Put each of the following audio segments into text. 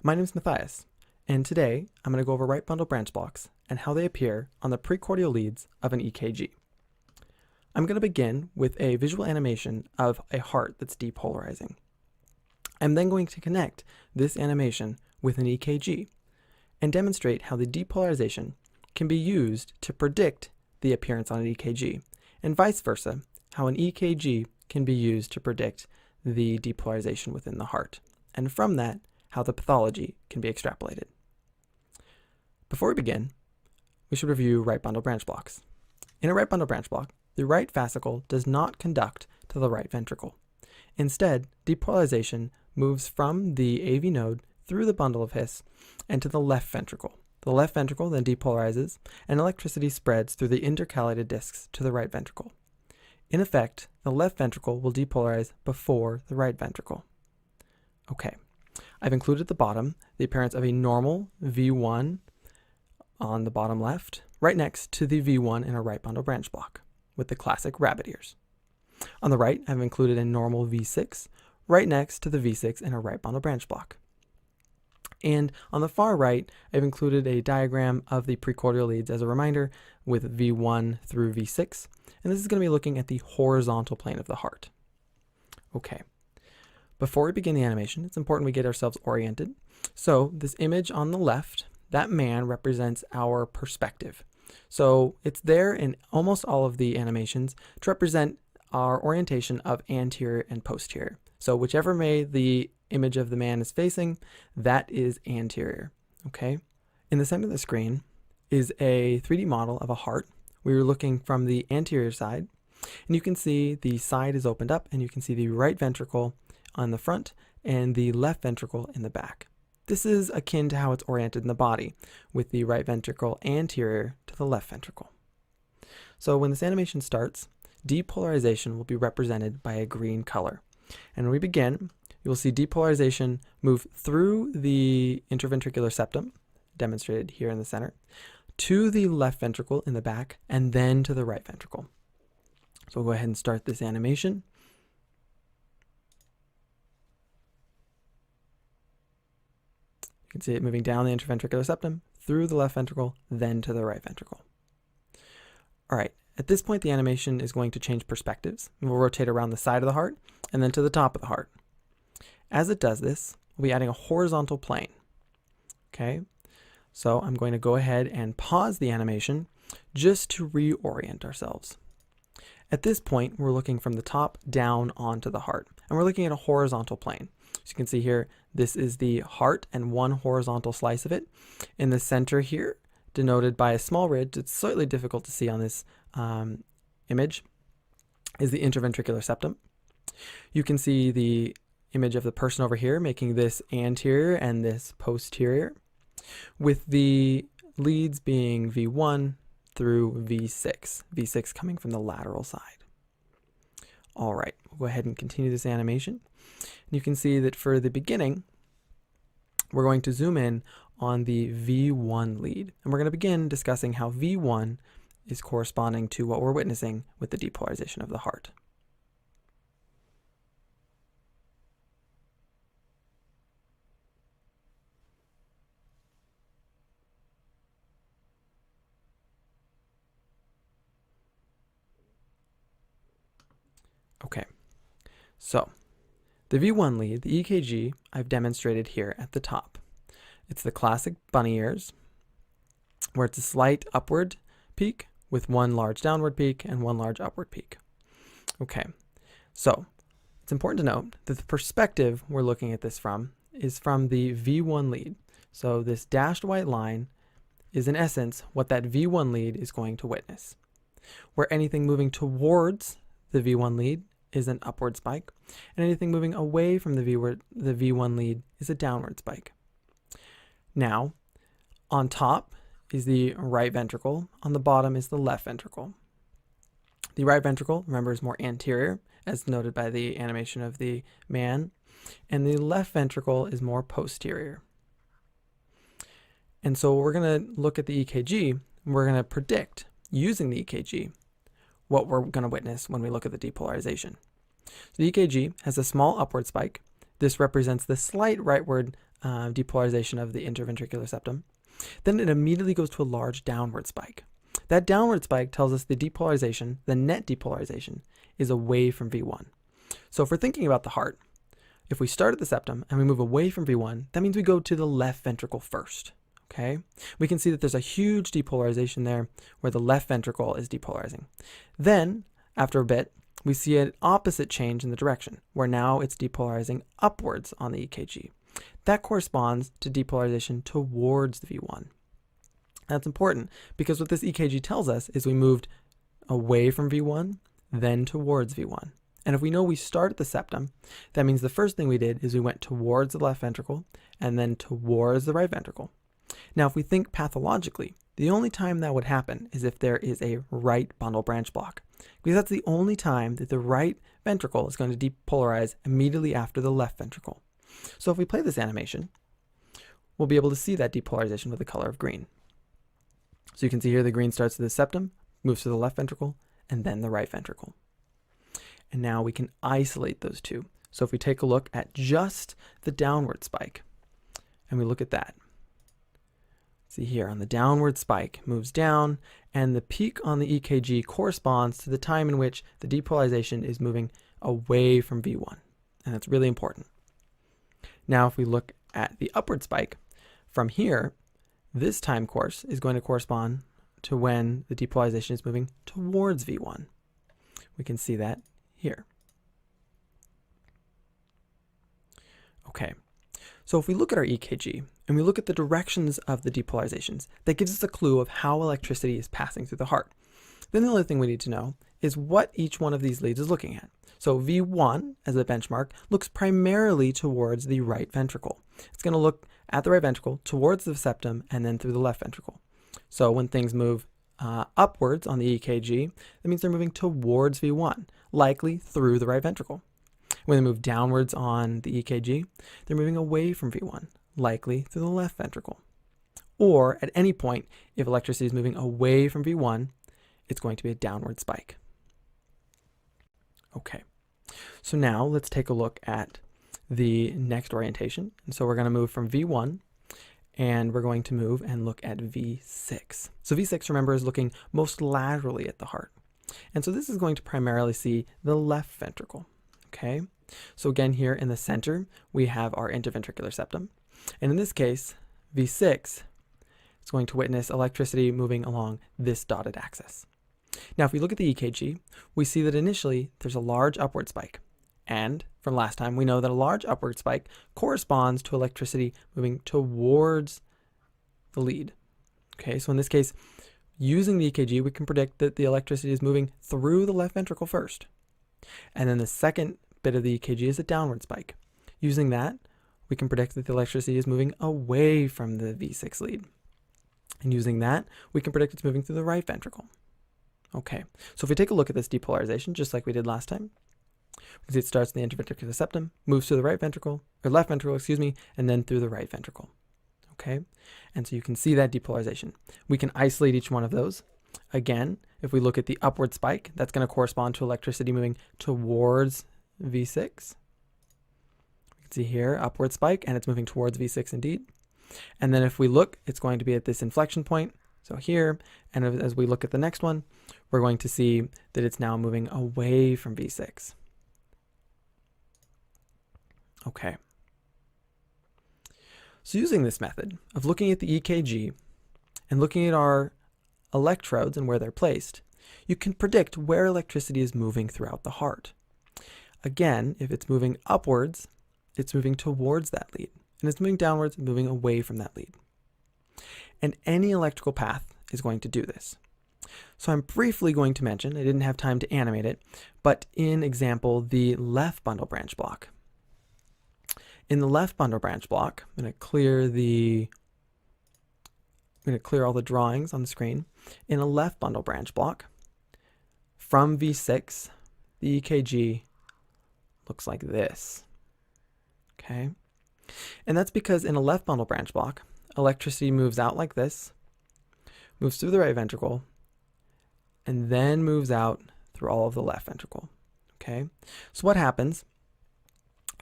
My name is Matthias, and today I'm going to go over right bundle branch blocks and how they appear on the precordial leads of an EKG. I'm going to begin with a visual animation of a heart that's depolarizing. I'm then going to connect this animation with an EKG and demonstrate how the depolarization can be used to predict the appearance on an EKG, and vice versa, how an EKG can be used to predict the depolarization within the heart, and from that, how the pathology can be extrapolated. Before we begin, we should review right bundle branch blocks. In a right bundle branch block, the right fascicle does not conduct to the right ventricle. Instead, depolarization moves from the AV node through the bundle of His and to the left ventricle. The left ventricle then depolarizes, and electricity spreads through the intercalated discs to the right ventricle. In effect, the left ventricle will depolarize before the right ventricle. Okay, I've included at the bottom the appearance of a normal V1 on the bottom left, right next to the V1 in a right bundle branch block, with the classic rabbit ears. On the right, I've included a normal V6, right next to the V6 in a right bundle branch block. And on the far right, I've included a diagram of the precordial leads as a reminder with V1 through V6, and this is going to be looking at the horizontal plane of the heart. Okay, before we begin the animation, it's important we get ourselves oriented. So this image on the left, that man represents our perspective. So it's there in almost all of the animations to represent our orientation of anterior and posterior. So whichever way the image of the man is facing, that is anterior, okay? In the center of the screen is a 3D model of a heart. We were looking from the anterior side, and you can see the side is opened up, and you can see the right ventricle on the front and the left ventricle in the back. This is akin to how it's oriented in the body, with the right ventricle anterior to the left ventricle. So when this animation starts, depolarization will be represented by a green color. And when we begin, you will see depolarization move through the interventricular septum, demonstrated here in the center, to the left ventricle in the back, and then to the right ventricle. So we'll go ahead and start this animation. You can see it moving down the interventricular septum, through the left ventricle, then to the right ventricle. All right, at this point, the animation is going to change perspectives. We'll rotate around the side of the heart and then to the top of the heart. As it does this, we'll be adding a horizontal plane. Okay, so I'm going to go ahead and pause the animation just to reorient ourselves. At this point, we're looking from the top down onto the heart, and we're looking at a horizontal plane. So you can see here, this is the heart and one horizontal slice of it. In the center here, denoted by a small ridge, it's slightly difficult to see on this image, is the interventricular septum. You can see the image of the person over here making this anterior and this posterior, with the leads being V1 through V6, V6 coming from the lateral side. All right, we'll go ahead and continue this animation. And you can see that for the beginning, we're going to zoom in on the V1 lead. And we're going to begin discussing how V1 is corresponding to what we're witnessing with the depolarization of the heart. Okay, so the V1 lead, the EKG, I've demonstrated here at the top. It's the classic bunny ears, where it's a slight upward peak with one large downward peak and one large upward peak. Okay, so it's important to note that the perspective we're looking at this from is from the V1 lead. So this dashed white line is in essence what that V1 lead is going to witness, where anything moving towards the V1 lead is an upward spike, and anything moving away from the V1 lead is a downward spike. Now, on top is the right ventricle, on the bottom is the left ventricle. The right ventricle, remember, is more anterior, as noted by the animation of the man, and the left ventricle is more posterior. And so we're going to look at the EKG, and we're going to predict, using the EKG, what we're going to witness when we look at the depolarization. So the EKG has a small upward spike. This represents the slight rightward depolarization of the interventricular septum, then it immediately goes to a large downward spike. That downward spike tells us the depolarization, the net depolarization, is away from V1. So if we're thinking about the heart, if we start at the septum and we move away from V1, that means we go to the left ventricle first. Okay, we can see that there's a huge depolarization there where the left ventricle is depolarizing. Then, after a bit, we see an opposite change in the direction, where now it's depolarizing upwards on the EKG. That corresponds to depolarization towards the V1. That's important because what this EKG tells us is we moved away from V1, then towards V1. And if we know we start at the septum, that means the first thing we did is we went towards the left ventricle and then towards the right ventricle. Now, if we think pathologically, the only time that would happen is if there is a right bundle branch block, because that's the only time that the right ventricle is going to depolarize immediately after the left ventricle. So if we play this animation, we'll be able to see that depolarization with the color of green. So you can see here the green starts at the septum, moves to the left ventricle, and then the right ventricle. And now we can isolate those two. So if we take a look at just the downward spike, and we look at that, see here on the downward spike moves down, and the peak on the EKG corresponds to the time in which the depolarization is moving away from V1. And that's really important. Now, if we look at the upward spike, from here, this time course is going to correspond to when the depolarization is moving towards V1. We can see that here. Okay, so if we look at our EKG and we look at the directions of the depolarizations, that gives us a clue of how electricity is passing through the heart. Then the other thing we need to know is what each one of these leads is looking at. So V1, as a benchmark, looks primarily towards the right ventricle. It's going to look at the right ventricle, towards the septum, and then through the left ventricle. So when things move upwards on the EKG, that means they're moving towards V1, likely through the right ventricle. When they move downwards on the EKG, they're moving away from V1, likely through the left ventricle. Or at any point, if electricity is moving away from V1, it's going to be a downward spike. Okay, so now let's take a look at the next orientation. And so we're going to move from V1 and we're going to move and look at V6. So V6, remember, is looking most laterally at the heart. And so this is going to primarily see the left ventricle. Okay, so again, here in the center, we have our interventricular septum. And in this case, V6 is going to witness electricity moving along this dotted axis. Now, if we look at the EKG, we see that initially there's a large upward spike. And from last time, we know that a large upward spike corresponds to electricity moving towards the lead. Okay, so in this case, using the EKG, we can predict that the electricity is moving through the left ventricle first. And then the second bit of the EKG is a downward spike. Using that, we can predict that the electricity is moving away from the V6 lead. And using that, we can predict it's moving through the right ventricle. Okay, so if we take a look at this depolarization, just like we did last time, we can see it starts in the interventricular septum, moves to the right ventricle, or left ventricle, excuse me, and then through the right ventricle. Okay, and so you can see that depolarization. We can isolate each one of those. Again, if we look at the upward spike, that's going to correspond to electricity moving towards V6. We can see here, upward spike, and it's moving towards V6 indeed. And then if we look, it's going to be at this inflection point. So here, and as we look at the next one, we're going to see that it's now moving away from V6. Okay. So using this method of looking at the EKG and looking at our electrodes and where they're placed, you can predict where electricity is moving throughout the heart. Again, if it's moving upwards, it's moving towards that lead. And it's moving downwards, moving away from that lead. And any electrical path is going to do this. So I'm briefly going to mention, I didn't have time to animate it, but in example, the left bundle branch block. In the left bundle branch block, I'm going to clear all the drawings on the screen. In a left bundle branch block, from V6, the EKG looks like this. Okay? And that's because in a left bundle branch block, electricity moves out like this, moves through the right ventricle, and then moves out through all of the left ventricle. Okay? So what happens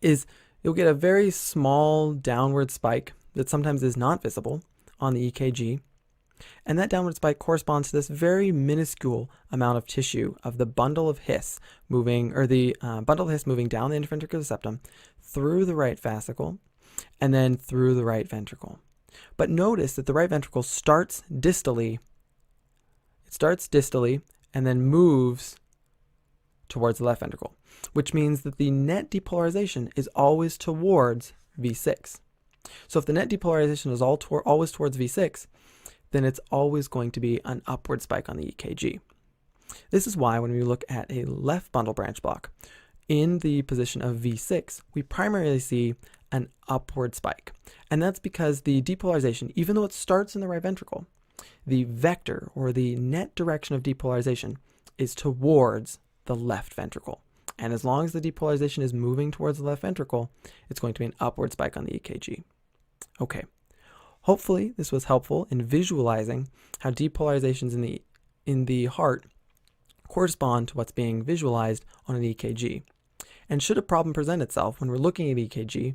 is you'll get a very small downward spike that sometimes is not visible on the EKG. And that downward spike corresponds to this very minuscule amount of tissue of the bundle of His moving, or the bundle of His moving down the interventricular septum through the right fascicle and then through the right ventricle. But notice that the right ventricle starts distally. It starts distally and then moves towards the left ventricle, which means that the net depolarization is always towards V6. So if the net depolarization is always towards V6, then it's always going to be an upward spike on the EKG. This is why when we look at a left bundle branch block in the position of V6, we primarily see an upward spike. And that's because the depolarization, even though it starts in the right ventricle, the vector or the net direction of depolarization is towards the left ventricle. And as long as the depolarization is moving towards the left ventricle, it's going to be an upward spike on the EKG. Okay. Hopefully this was helpful in visualizing how depolarizations in the heart correspond to what's being visualized on an EKG. And should a problem present itself when we're looking at EKG,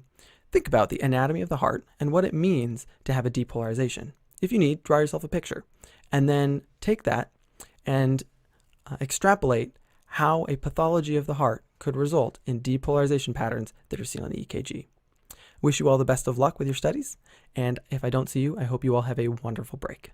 think about the anatomy of the heart and what it means to have a depolarization. If you need, draw yourself a picture and then take that and extrapolate how a pathology of the heart could result in depolarization patterns that are seen on the EKG. Wish you all the best of luck with your studies, and if I don't see you, I hope you all have a wonderful break.